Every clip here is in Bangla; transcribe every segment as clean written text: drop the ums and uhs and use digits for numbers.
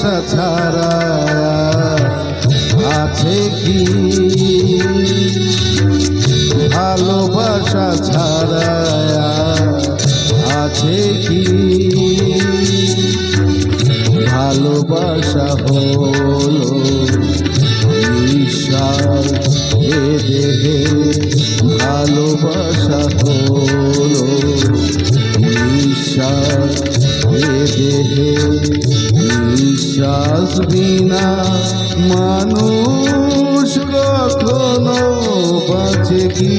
ভালোবাসা ছাড়া আছে কি? ভালোবাসা ছাড়া আছে কি? ভালোবাসা হলো ঈশ্বর এ দেহে, ভালোবাসা হলো ঈশ্বর এ দেহে। বিশ্বাস বিনা মানুষ কখনো বাঁচে কি?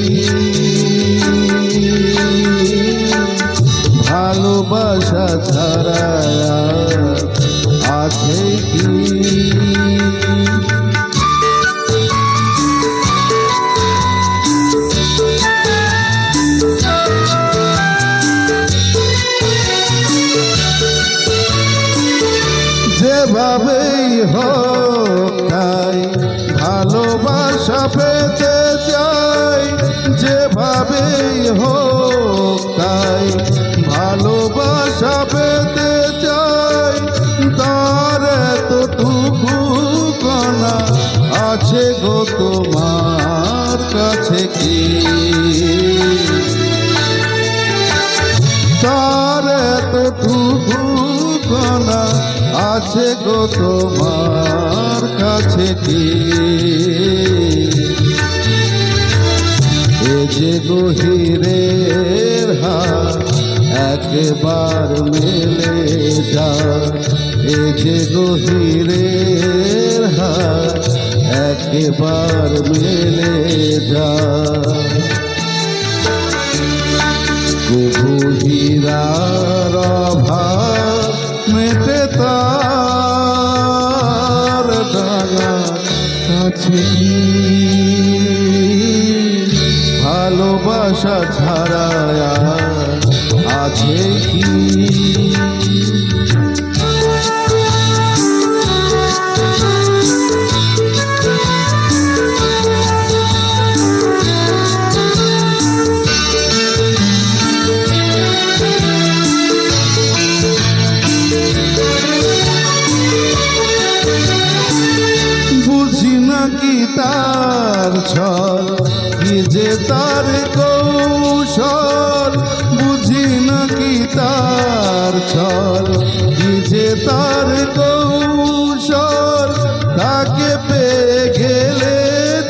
ভালোবাসা ছাড়া আছে কি? যেভাবেই হোক তাই ভালোবাসা পেতে চাই, যেভাবেই হোক তাই ভালোবাসা পেতে চাই। তার এতটুকু কণা আছে গো তোমার কাছে কি? তার এতটুকু কণা আছে গো তোমার কাছে কি? এ যে গহিরের হাত একবার মেলে যা, এ যে গহিরের হাত একবার মেলে যা। গভীরার অভাব মেটে তার ডানা কাছে কি? ভালোবাসা ছাড়া আছে কি? কি তার ছল, কি যে তার কৌশল? বুঝি নাকি তার ছল, কি যে তার কৌশল? তাকে পেয়ে গেলে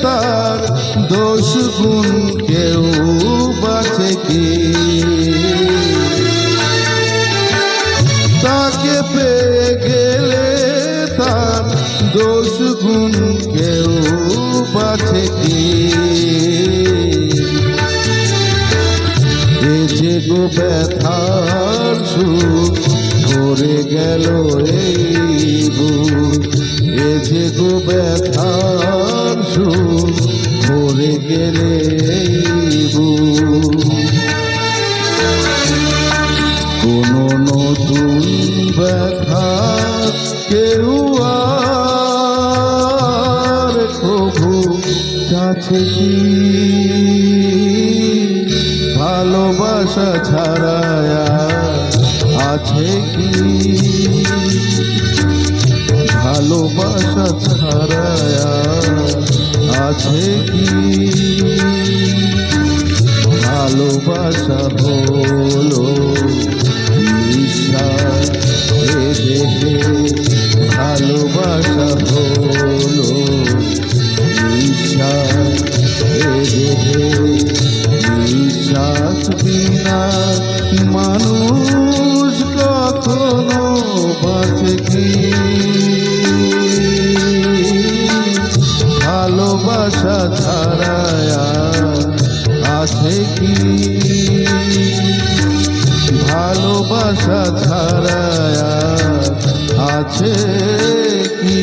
তার দোষ গুণ কেউ বাঁচে কি? তাকে পেয়ে গেলে তার দোষ গুণ কেউ বাঁচে কি? এ যে গো ব্যথার সুখ ধরে গেল এই বুক, এ যে গো ব্যথার সুখ ধরে গেলে এই বুক। কোনো নতুন ব্যথা কেউ আর প্রভু কাছে কি? ভালোবাসা ছাড়া আছে কি? ভালোবাসা ছাড়া আছে কি? ভালোবাসা হলো ঈশ্বর এ দেহে, ভালোবাসা হলো ঈশ্বর এ দেহে। বিশ্বাস বিনা মানুষ কখনো বাঁচে কি? ভালোবাসা ছাড়া আছে কি? ভালোবাসা ছাড়া আছে কি?